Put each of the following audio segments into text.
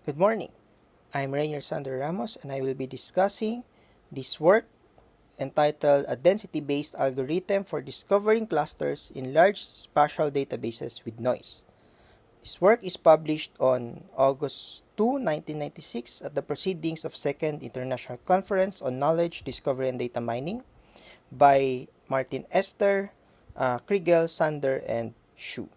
Good morning. I'm Rainier Sander Ramos and I will be discussing this work entitled A Density-Based Algorithm for Discovering Clusters in Large Spatial Databases with Noise. This work is published on August 2, 1996 at the Proceedings of Second International Conference on Knowledge, Discovery, and Data Mining by Martin Esther, Kriegel, Sander, and Xu.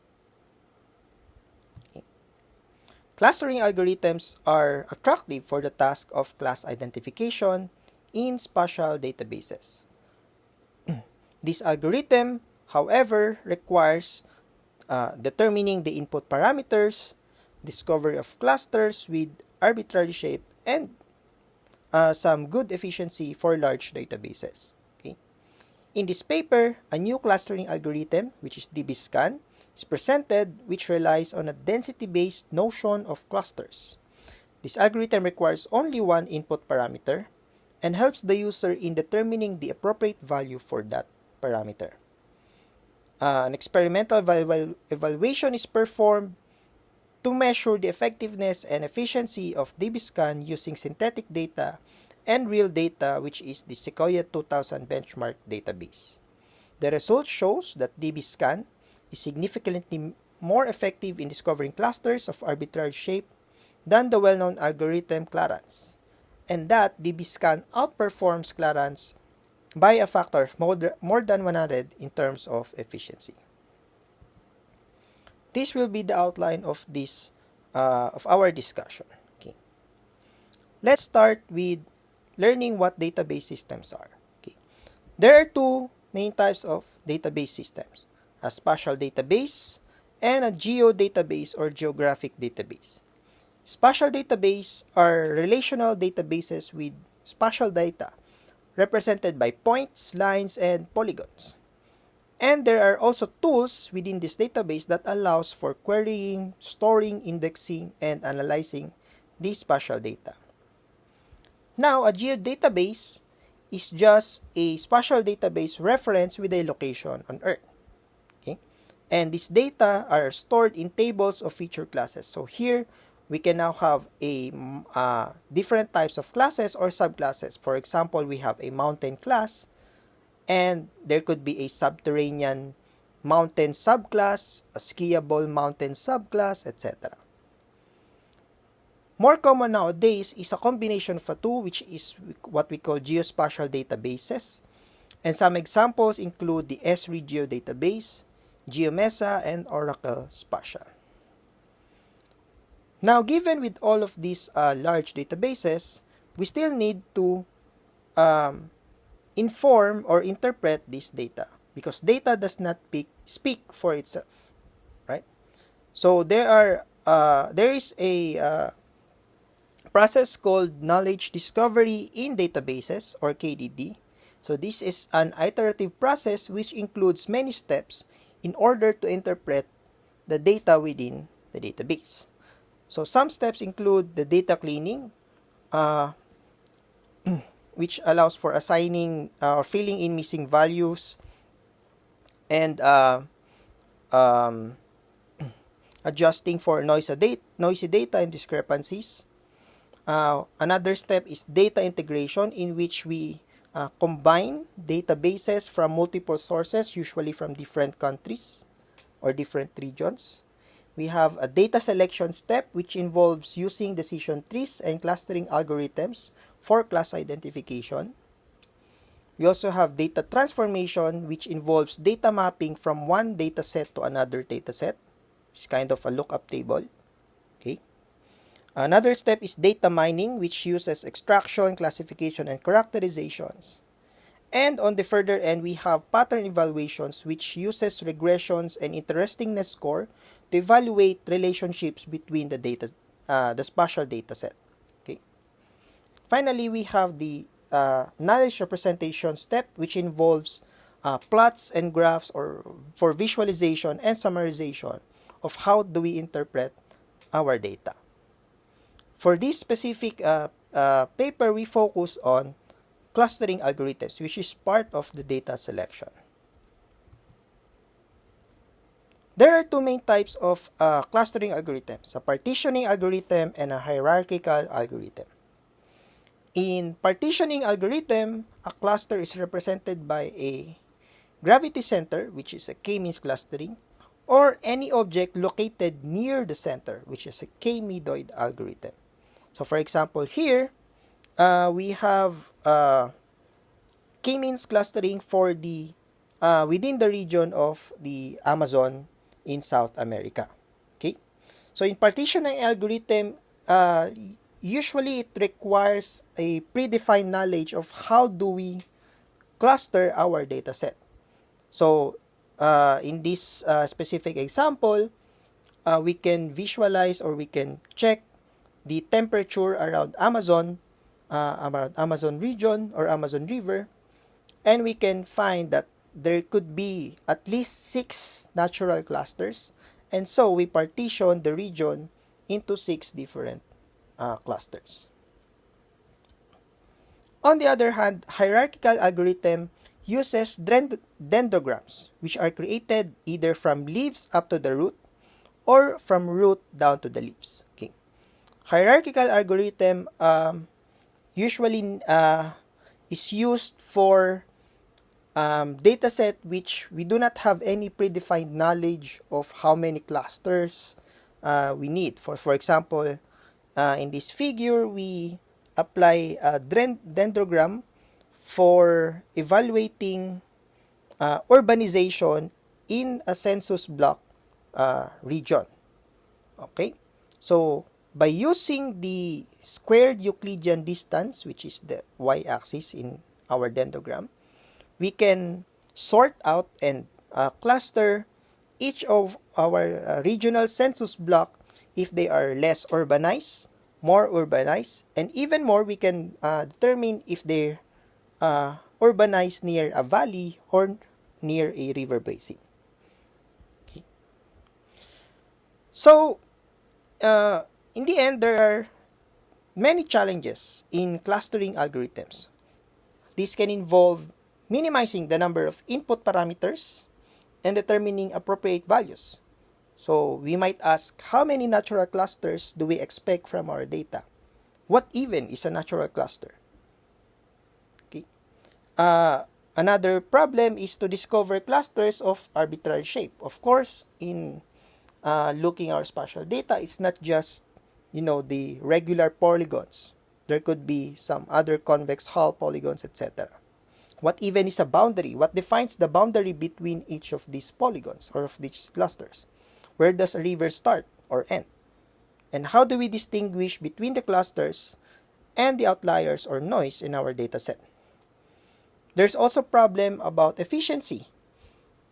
Clustering algorithms are attractive for the task of class identification in spatial databases. This algorithm, however, requires determining the input parameters, discovery of clusters with arbitrary shape, and some good efficiency for large databases. Okay. In this paper, a new clustering algorithm, which is DBSCAN, is presented, which relies on a density-based notion of clusters. This algorithm requires only one input parameter and helps the user in determining the appropriate value for that parameter. An experimental evaluation is performed to measure the effectiveness and efficiency of DBSCAN using synthetic data and real data, which is the Sequoia 2000 benchmark database. The result shows that DBSCAN is significantly more effective in discovering clusters of arbitrary shape than the well-known algorithm Clarence, and that DBSCAN outperforms Clarence by a factor of more than 100 in terms of efficiency. This will be the outline of our discussion. Okay. Let's start with learning what database systems are. Okay. There are two main types of database systems: a spatial database and a geodatabase or geographic database. Spatial database are relational databases with spatial data represented by points, lines, and polygons. And there are also tools within this database that allows for querying, storing, indexing, and analyzing this spatial data. Now, a geodatabase is just a spatial database reference with a location on Earth. Okay? And these data are stored in tables of feature classes. So here, we can now have different types of classes or subclasses. For example, we have a mountain class, and there could be a subterranean mountain subclass, a skiable mountain subclass, etc. More common nowadays is a combination of the two, which is what we call geospatial databases. And some examples include the Esri geodatabase, GeoMesa, and Oracle Spatial. Now, given with all of these large databases, we still need to inform or interpret this data because data does not speak for itself, right? So there is a process called knowledge discovery in databases or KDD. So this is an iterative process which includes many steps in order to interpret the data within the database. So some steps include the data cleaning, which allows for assigning or filling in missing values and adjusting for noisy data and discrepancies. Another step is data integration, in which we combine databases from multiple sources, usually from different countries or different regions. We have a data selection step, which involves using decision trees and clustering algorithms for class identification. We also have data transformation, which involves data mapping from one dataset to another dataset. It's kind of a lookup table. Okay. Another step is data mining, which uses extraction, classification, and characterizations. And on the further end, we have pattern evaluations, which uses regressions and interestingness score to evaluate relationships between the spatial dataset. Okay. Finally, we have the knowledge representation step, which involves plots and graphs or for visualization and summarization of how do we interpret our data. For this specific paper, we focus on clustering algorithms, which is part of the data selection. There are two main types of clustering algorithms, a partitioning algorithm and a hierarchical algorithm. In partitioning algorithm, a cluster is represented by a gravity center, which is a k-means clustering, or any object located near the center, which is a k-medoid algorithm. So for example, here, we have k-means clustering for the within the region of the Amazon in South America. Okay? So in partitioning algorithm, usually it requires a predefined knowledge of how do we cluster our data set. So in this specific example, we can visualize or we can check the temperature around Amazon region or Amazon River, and we can find that there could be at least 6 natural clusters, and so we partition the region into 6 different clusters. On the other hand, hierarchical algorithm uses dendrograms, which are created either from leaves up to the root or from root down to the leaves. Okay. Hierarchical algorithm usually is used for data set which we do not have any predefined knowledge of how many clusters we need. For example, in this figure, we apply a dendrogram for evaluating urbanization in a census block region. Okay? So, by using the squared Euclidean distance, which is the y-axis in our dendrogram, we can sort out and cluster each of our regional census block if they are less urbanized, more urbanized, and even more we can determine if they urbanized near a valley or near a river basin. Okay. So, in the end, there are many challenges in clustering algorithms. This can involve minimizing the number of input parameters and determining appropriate values. So we might ask, how many natural clusters do we expect from our data? What even is a natural cluster? Okay. Another problem is to discover clusters of arbitrary shape. Of course, in looking our spatial data, it's not just the regular polygons. There could be some other convex hull polygons, etc. What even is a boundary? What defines the boundary between each of these polygons or of these clusters? Where does a river start or end? And how do we distinguish between the clusters and the outliers or noise in our data set? There's also a problem about efficiency.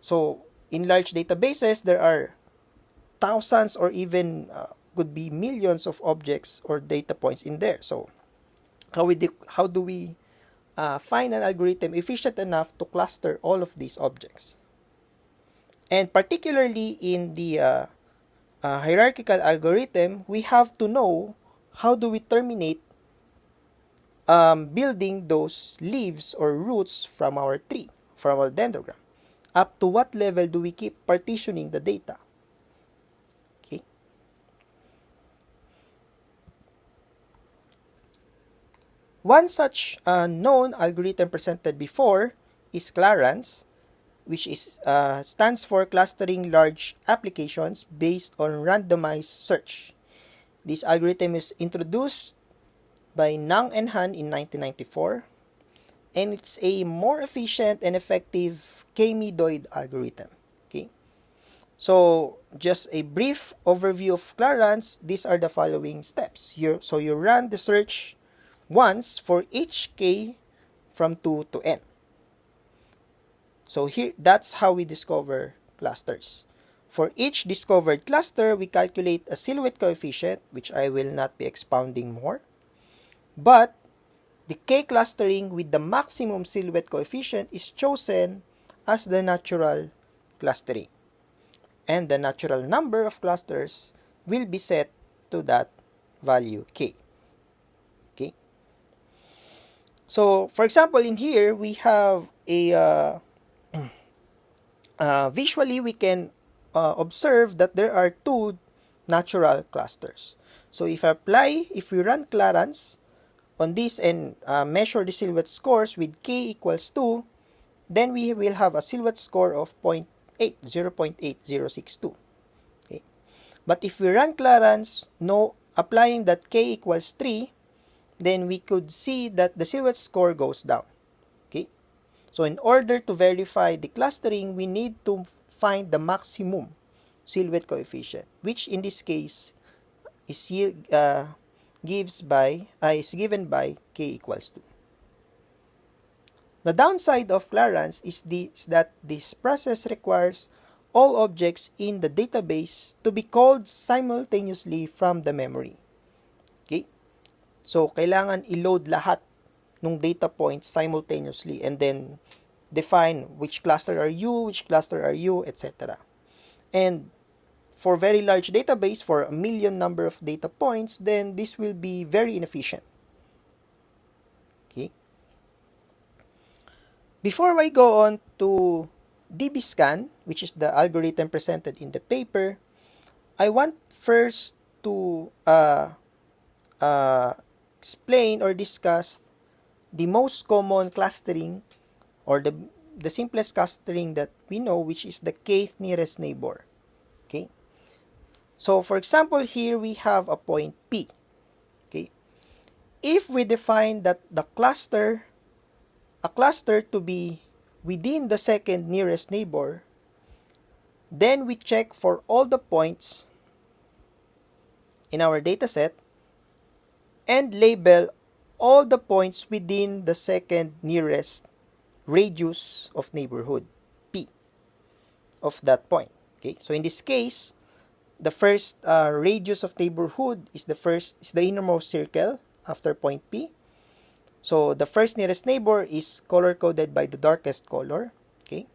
So, in large databases, there are thousands or even could be millions of objects or data points in there. So, how do we find an algorithm efficient enough to cluster all of these objects? And particularly in the hierarchical algorithm, we have to know how do we terminate building those leaves or roots from our tree, from our dendrogram. Up to what level do we keep partitioning the data? Okay. One such known algorithm presented before is Clarence, which is stands for Clustering Large Applications Based on Randomized Search. This algorithm is introduced by Nang and Han in 1994, and it's a more efficient and effective k-medoid algorithm. Okay, so just a brief overview of Clarence. These are the following steps. You run the search once for each k from 2 to n. So here, that's how we discover clusters. For each discovered cluster, we calculate a silhouette coefficient, which I will not be expounding more. But the k clustering with the maximum silhouette coefficient is chosen as the natural clustering. And the natural number of clusters will be set to that value k. Okay. So, for example, in here, we have a visually we can observe that there are two natural clusters. So if we run Clarence on this and measure the silhouette scores with k equals 2, then we will have a silhouette score of 0.8062. Okay. But if we run Clarence, applying that k equals 3, then we could see that the silhouette score goes down. Okay. So in order to verify the clustering, we need to find the maximum silhouette coefficient, which in this case is given by k equals 2. The downside of Clarence is that this process requires all objects in the database to be called simultaneously from the memory. Okay? So, kailangan i-load lahat ng data points simultaneously and then define which cluster are you, etc. And for very large database, for a million number of data points, then this will be very inefficient. Okay. Before I go on to DBScan, which is the algorithm presented in the paper, I want first to explain or discuss the most common clustering or the simplest clustering that we know, which is the kth nearest neighbor. Okay. So, for example, here we have a point P. Okay. If we define that a cluster to be within the second nearest neighbor, then we check for all the points in our dataset and label all the points within the second nearest radius of neighborhood, P, of that point. Okay. So, in this case, the first radius of neighborhood is the innermost circle after point P. So the first nearest neighbor is color-coded by the darkest color, okay?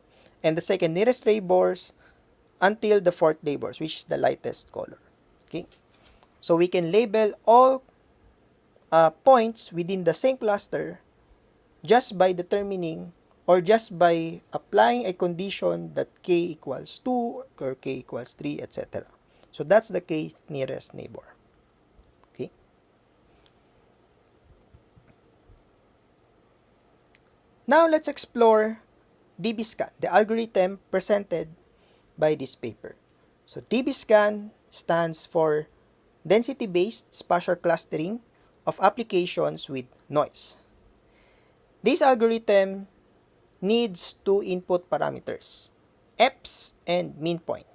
And the second nearest neighbors until the fourth neighbors, which is the lightest color, okay? So we can label all points within the same cluster just by determining or just by applying a condition that k equals 2 or k equals 3, etc. So that's the k nearest neighbor. Okay. Now let's explore DBScan, the algorithm presented by this paper. So DBScan stands for Density-Based Spatial Clustering of Applications with Noise. This algorithm needs two input parameters, EPS and mean point.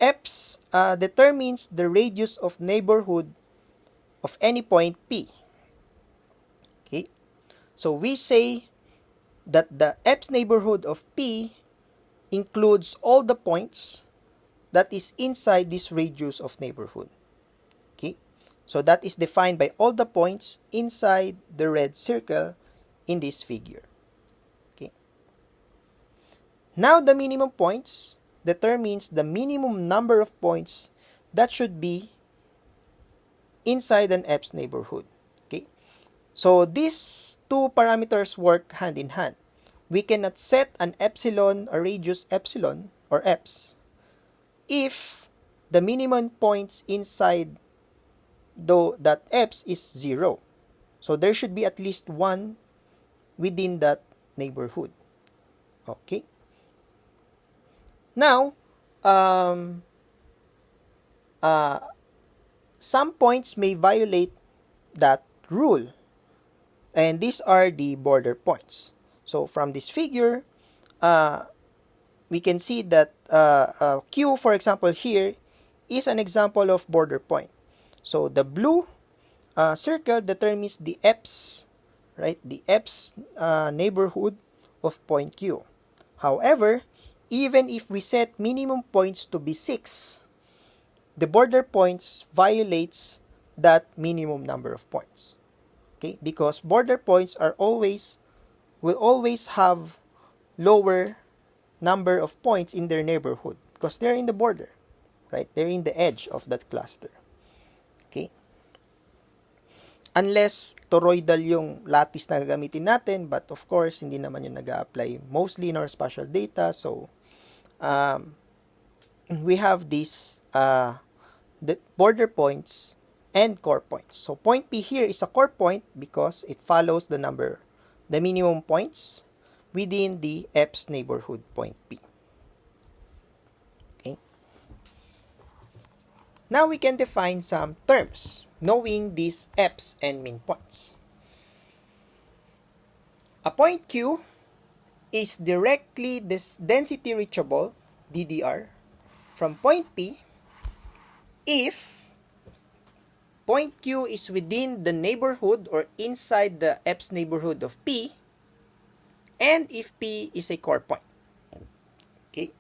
EPS determines the radius of neighborhood of any point P. Okay, so we say that the EPS neighborhood of P includes all the points that is inside this radius of neighborhood. Okay, so that is defined by all the points inside the red circle in this figure. Okay, now the minimum points determines the minimum number of points that should be inside an EPS neighborhood. Okay, so these two parameters work hand in hand. We cannot set an epsilon, a radius epsilon or EPS, if the minimum points inside that EPS is 0. So there should be at least one within that neighborhood. Okay. Now, some points may violate that rule, and these are the border points. So from this figure, we can see that Q, for example, here is an example of border point. So the blue circle determines the EPS, right? The EPS neighborhood of point Q. However, even if we set minimum points to be 6, the border points violates that minimum number of points. Okay, because border points will always have lower number of points in their neighborhood because they're in the border, right? They're in the edge of that cluster. Okay? Unless toroidal yung lattice na gagamitin natin, but of course, hindi naman yung nag-a-apply mostly in our spatial data. So, we have these the border points and core points. So point P here is a core point because it follows the minimum points within the EPS neighborhood point P. Okay. Now we can define some terms knowing these EPS and min points. A point Q is directly density reachable, DDR, from point P if point Q is within the neighborhood or inside the EPS neighborhood of P, and if P is a core point. Okay.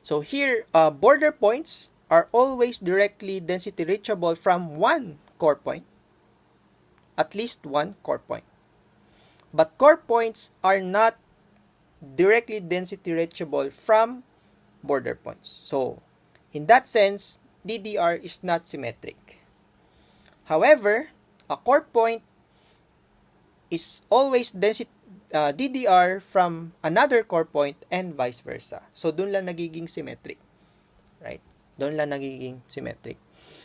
So here, border points are always directly density reachable from one core point, at least one core point. But core points are not directly density reachable from border points. So, in that sense, DDR is not symmetric. However, a core point is always DDR from another core point and vice versa. So, dun lang nagiging symmetric. Right? Doon lang nagiging symmetric.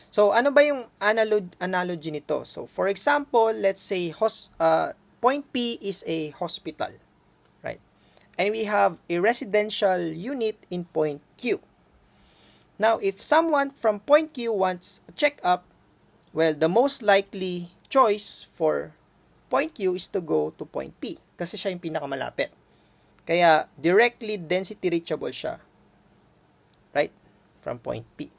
So, ano ba yung analogy nito? So, for example, let's say point P is a hospital, right? And we have a residential unit in point Q. Now, if someone from point Q wants a checkup, well, the most likely choice for point Q is to go to point P kasi siya yung pinakamalapit. Kaya, directly density reachable siya, right? From point P.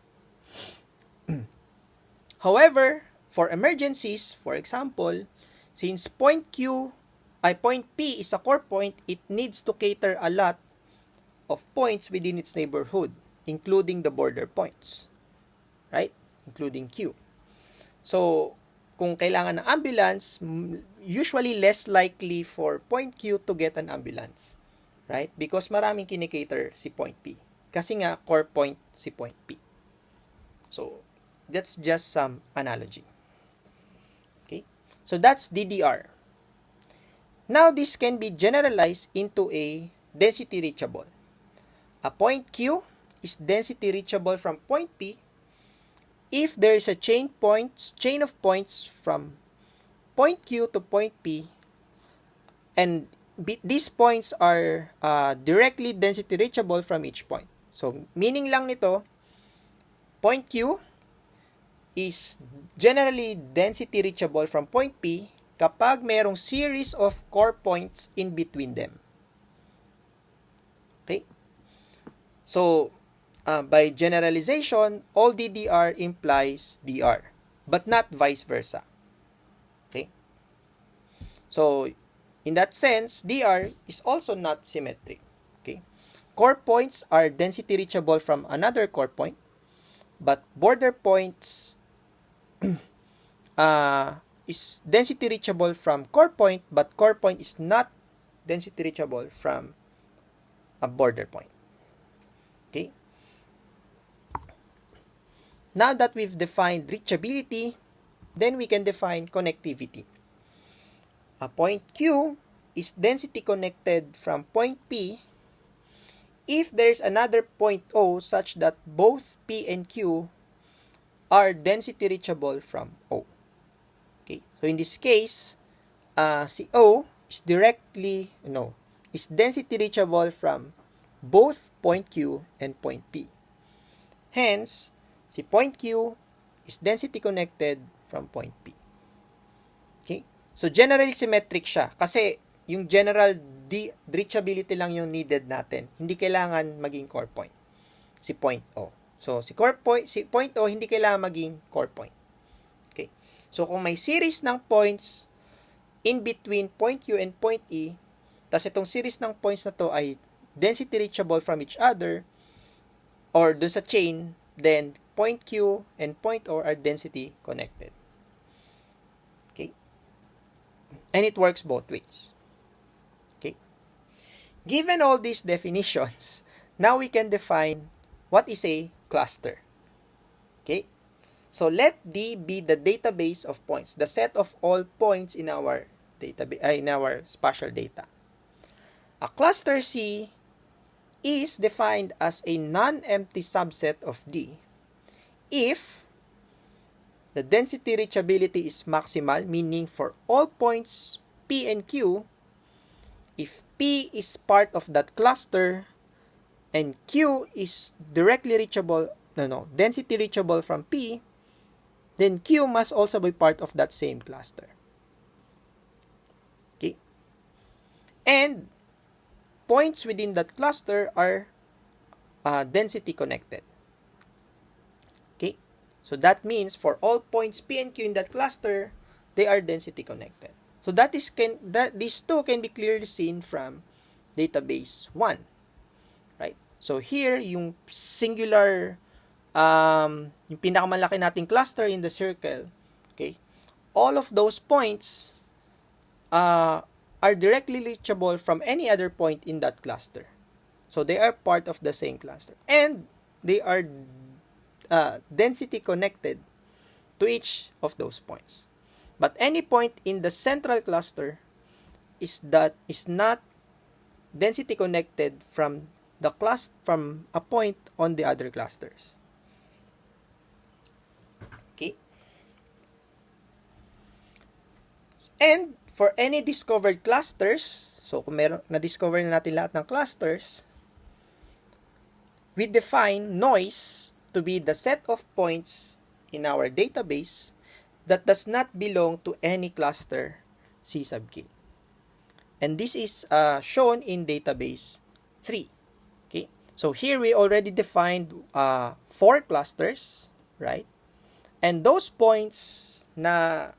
However, for emergencies, for example, since point P is a core point, it needs to cater a lot of points within its neighborhood, including the border points, right? Including Q. So, kung kailangan ng ambulance, usually less likely for point Q to get an ambulance, right? Because maraming kinikater si point P. Kasi nga, core point si point P. So, that's just some analogy. Okay? So, that's DDR. Now, this can be generalized into a density reachable. A point Q is density reachable from point P if there is a chain of points from point Q to point P, and these points are directly density reachable from each point. So, meaning lang nito, point Q is generally density reachable from point P kapag mayroong series of core points in between them. Okay? So, by generalization, all DDR implies DR, but not vice versa. Okay? So, in that sense, DR is also not symmetric. Okay? Core points are density reachable from another core point, but border points is density reachable from core point, but core point is not density reachable from a border point. Okay? Now that we've defined reachability, then we can define connectivity. A point Q is density connected from point P if there's another point O such that both P and Q are density reachable from O. Okay, so in this case, si O is is density reachable from both point Q and point P. Hence, si point Q is density connected from point P. Okay? So, generally symmetric siya kasi yung general reachability lang yung needed natin. Hindi kailangan maging core point. Si point O. So, si point O, hindi kailangan maging core point. Okay? So, kung may series ng points in between point Q and point E, tas itong series ng points na to ay density reachable from each other, or dun sa chain, then point Q and point O are density connected. Okay? And it works both ways. Okay? Given all these definitions, now we can define what is a cluster. Okay? So let D be the database of points, the set of all points in our database, in our spatial data. A cluster C is defined as a non-empty subset of D if the density reachability is maximal, meaning for all points P and Q, if P is part of that cluster and Q is directly reachable, density reachable from P, then Q must also be part of that same cluster. Okay? And points within that cluster are density connected. Okay? So that means for all points P and Q in that cluster, they are density connected. So these two can be clearly seen from database 1. Right? So here, yung singular, yung pinakamalaki nating cluster in the circle, okay, all of those points are directly reachable from any other point in that cluster. So they are part of the same cluster. And they are density connected to each of those points. But any point in the central cluster is not density connected from a point on the other clusters. Okay? And for any discovered clusters, so kung na-discover na natin lahat ng clusters, we define noise to be the set of points in our database that does not belong to any cluster C sub k. And this is shown in database 3. Okay? So here we already defined 4 clusters, right? And those points na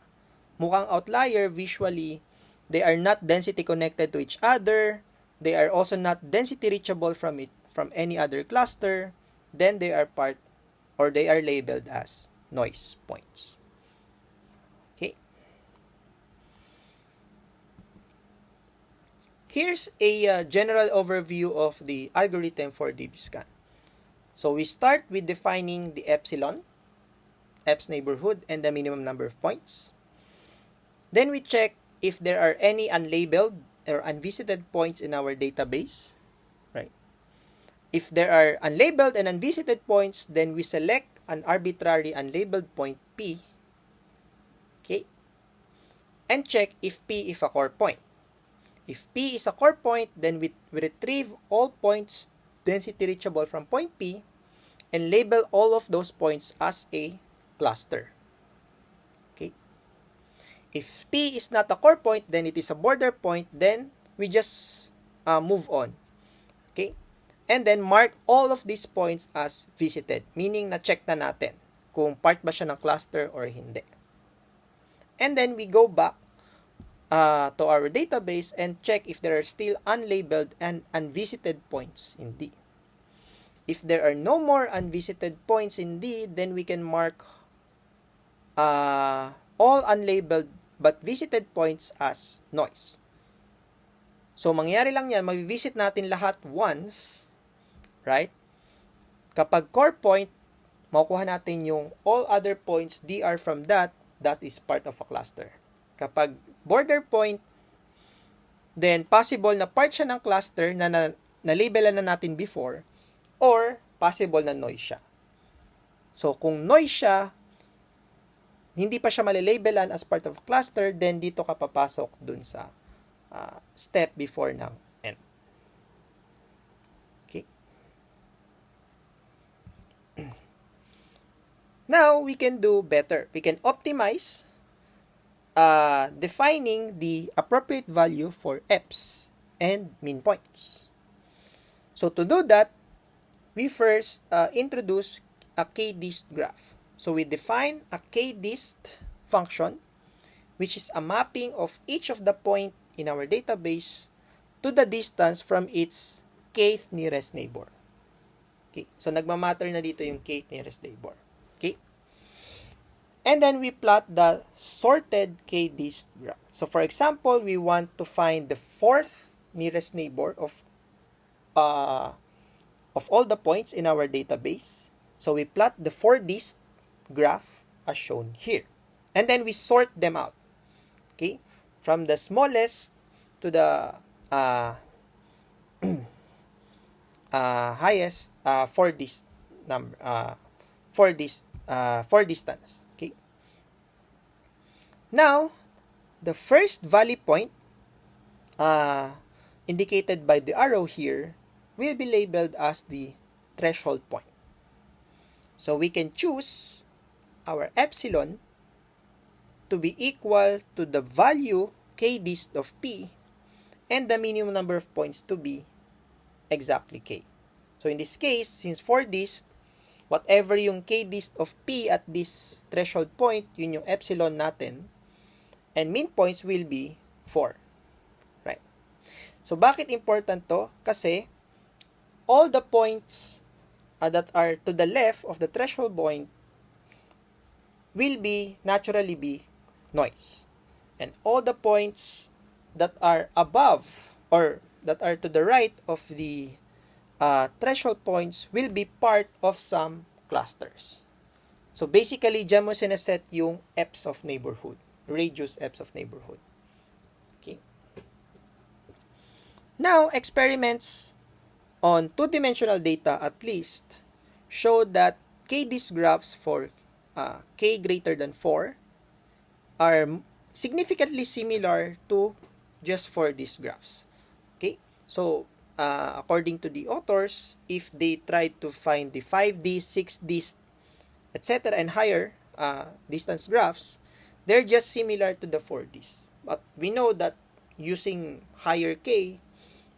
mukhang outlier visually, they are not density connected to each other. They are also not density reachable from any other cluster. Then they are labeled as noise points. Okay. Here's a general overview of the algorithm for DBSCAN. So we start with defining the epsilon, F's neighborhood, and the minimum number of points. Then we check if there are any unlabeled or unvisited points in our database, right? If there are unlabeled and unvisited points, then we select an arbitrary unlabeled point P, okay? And check if P is a core point. If P is a core point, then we retrieve all points density reachable from point P and label all of those points as a cluster. Okay? If P is not a core point, then it is a border point, then we just move on. Okay? And then mark all of these points as visited, meaning na-check na natin kung part ba siya ng cluster or hindi. And then we go back to our database and check if there are still unlabeled and unvisited points in D. If there are no more unvisited points in D, then we can mark all unlabeled but visited points as noise. So, mangyari lang yan, mag-visit natin lahat once, right? Kapag core point, makukuha natin yung all other points D are from that is part of a cluster. Kapag border point, then possible na part siya ng cluster na na-labelan na natin before, or possible na noise siya. So, kung noise siya, hindi pa siya malalabelan as part of a cluster, then dito ka papasok dun sa step before ng end. Okay. Now, we can do better. We can optimize defining the appropriate value for F's and min points. So, to do that, we first introduce a k-dist graph. So, we define a k-dist function, which is a mapping of each of the point in our database to the distance from its kth nearest neighbor. Okay, so nagmamatter na dito yung kth nearest neighbor. Okay, and then we plot the sorted k-dist graph. So, for example, we want to find the fourth nearest neighbor of all the points in our database. So, we plot the 4-dist graph as shown here. And then we sort them out. Okay? From the smallest to the highest for this number for distance. Okay. Now, the first valley point uh, indicated by the arrow here will be labeled as the threshold point. So we can choose our epsilon to be equal to the value k dist of p and the minimum number of points to be exactly k. So in this case, since for dist, whatever yung k dist of p at this threshold point, yun yung epsilon natin, and mean points will be 4. Right? So bakit important to? Kasi all the points that are to the left of the threshold point will naturally be noise. And all the points that are above or that are to the right of the threshold points will be part of some clusters. So basically, dyan mo sinaset yung F's of neighborhood, radius F's of neighborhood. Okay. Now, experiments on two-dimensional data at least show that k-dist graphs for k greater than 4 are significantly similar to just for these graphs. Okay, so according to the authors, if they try to find the 5D, 6D, etc. and higher distance graphs, they're just similar to the 4Ds. But we know that using higher k,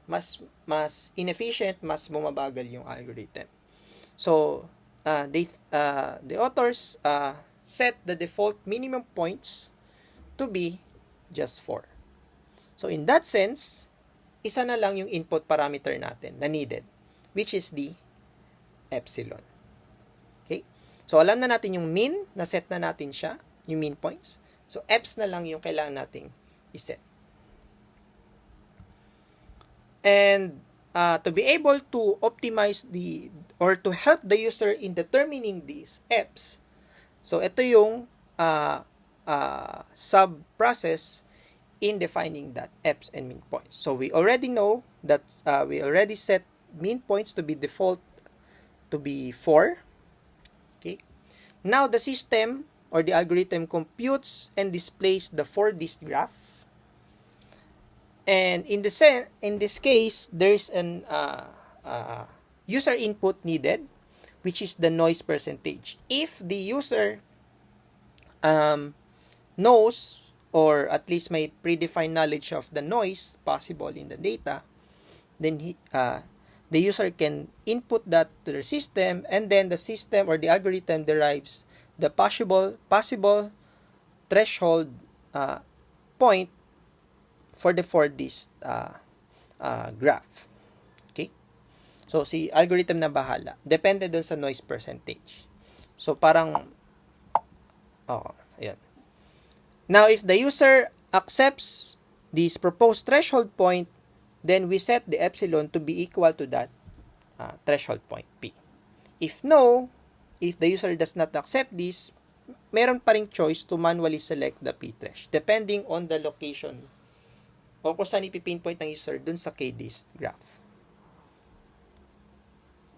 mas inefficient, mas bumabagal yung algorithm. So the authors set the default minimum points to be just 4. So in that sense, isa na lang yung input parameter natin na needed, which is the epsilon. Okay? So alam na natin yung mean, na set na natin siya, yung mean points. So eps na lang yung kailangan nating iset. And to be able to optimize or to help the user in determining these eps, so ito yung sub-process in defining that eps and mean points. So we already know that we already set mean points to be default to be 4. Okay. Now the system or the algorithm computes and displays the 4-dist graph. And in this case, there's an user input needed, which is the noise percentage. If the user knows or at least may predefined knowledge of the noise possible in the data, then the user can input that to the system, and then the system or the algorithm derives the possible threshold point for the 4-dist graph. Okay? So, si algorithm na bahala. Depende dun sa noise percentage. So, parang ayan. Now, if the user accepts this proposed threshold point, then we set the epsilon to be equal to that threshold point P. If the user does not accept this, meron pa ring choice to manually select the P-thresh depending on the location o kung saan ipipinpoint ng user dun sa k-dist graph.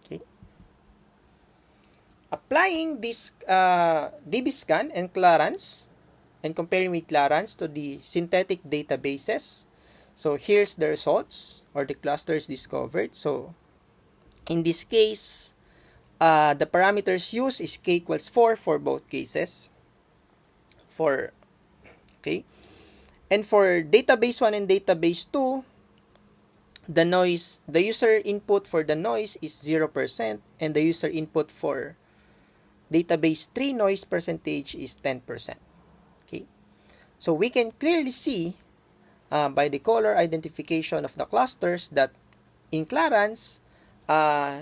Okay. Applying this DBSCAN and Clarence and comparing with Clarence to the synthetic databases. So here's the results or the clusters discovered. So in this case, the parameters used is k equals 4 for both cases. Okay. And for database 1 and database 2, the user input for the noise is 0% and the user input for database 3 noise percentage is 10%. Okay. So we can clearly see by the color identification of the clusters that in Clarence,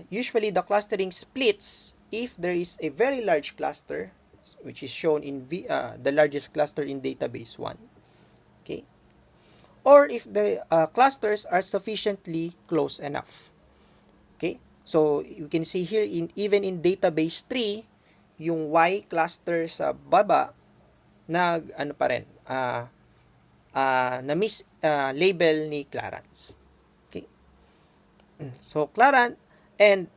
usually the clustering splits if there is a very large cluster, which is shown in the largest cluster in database 1. Okay, or if the clusters are sufficiently close enough. Okay, so you can see here even in database 3, yung Y cluster sa baba na miss label ni Clarence. Okay, so And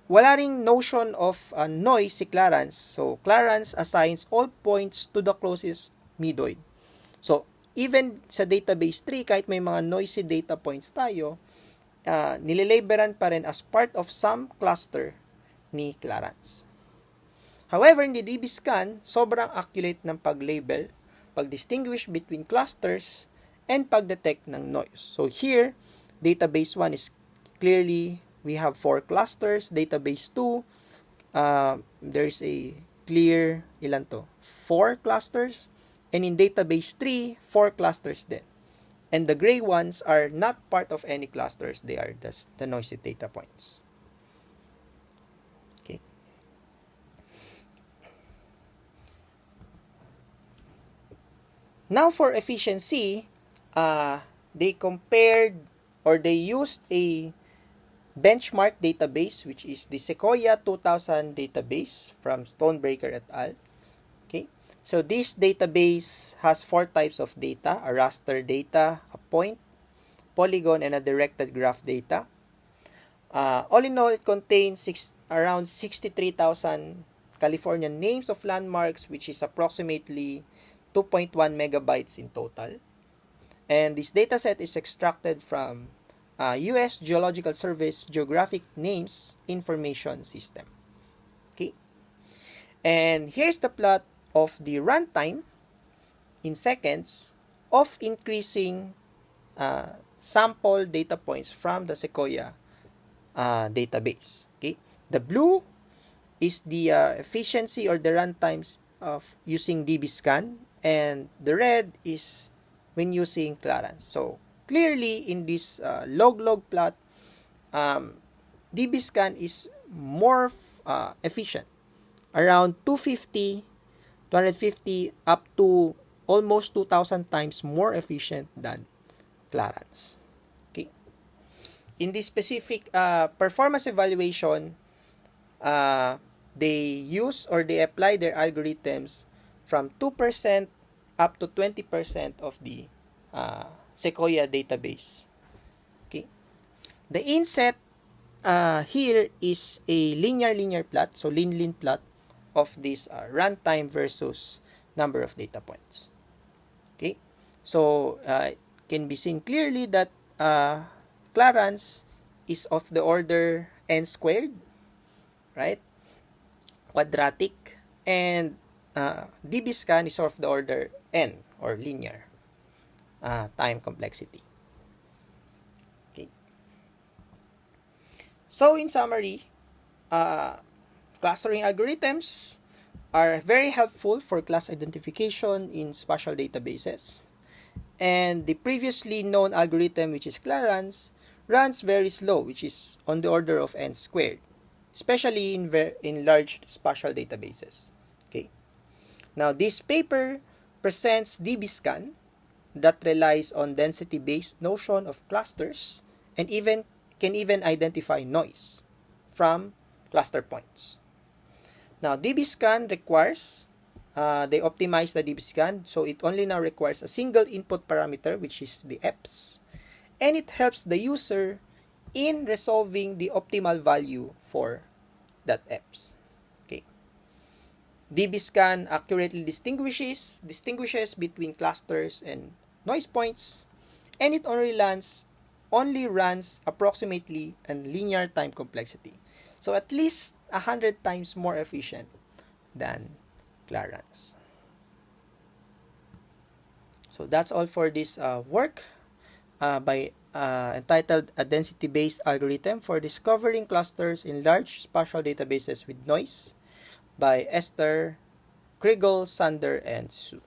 wala ring notion of noise si Clarence. So, Clarence assigns all points to the closest midoid. So, even sa database tree, kahit may mga noisy data points tayo, nililabelhan pa rin as part of some cluster ni Clarence. However, in the DBScan, sobrang accurate ng pag-label, pag-distinguish between clusters, and pag-detect ng noise. So here, database 1 is clearly, we have 4 clusters. Database 2, there's a clear, ilan to? 4 clusters. And in database 3, 4 clusters din. And the gray ones are not part of any clusters. They are just the noisy data points. Okay. Now for efficiency, they compared or they used a benchmark database, which is the Sequoia 2000 database from Stonebreaker et al. Okay. So this database has 4 types of data: a raster data, a point, polygon, and a directed graph data. All in all, it contains around 63,000 Californian names of landmarks, which is approximately 2.1 megabytes in total. And this dataset is extracted from U.S. Geological Survey's Geographic Names Information System. Okay. And here's the plot of the runtime in seconds of increasing sample data points from the Sequoia database. Okay. The blue is the efficiency or the runtimes of using DBScan, and the red is when using Clarence. So clearly in this log-log plot, DBScan is more efficient, around 250 up to almost 2,000 times more efficient than Clarence. Okay. In this specific performance evaluation, they use or they apply their algorithms from 2% up to 20% of the Sequoia database. Okay. The inset here is a linear plot, so lin plot of this runtime versus number of data points. Okay. So it can be seen clearly that Clarence is of the order n squared, right? Quadratic, and DBScan is of the order n or linear time complexity. Okay. So in summary, clustering algorithms are very helpful for class identification in spatial databases. And the previously known algorithm, which is Clarence, runs very slow, which is on the order of n squared, especially in large spatial databases. Okay. Now, this paper presents DBScan that relies on density-based notion of clusters and can even identify noise from cluster points. Now, DBScan requires, they optimize the DBScan, so it only now requires a single input parameter, which is the EPS, and it helps the user in resolving the optimal value for that EPS. Okay. DBScan accurately distinguishes between clusters and noise points, and it only runs approximately a linear time complexity. So at least 100 times more efficient than Clarence. So that's all for this work by entitled A Density-Based Algorithm for Discovering Clusters in Large Spatial Databases with Noise by Esther, Kriegel, Sander, and Su.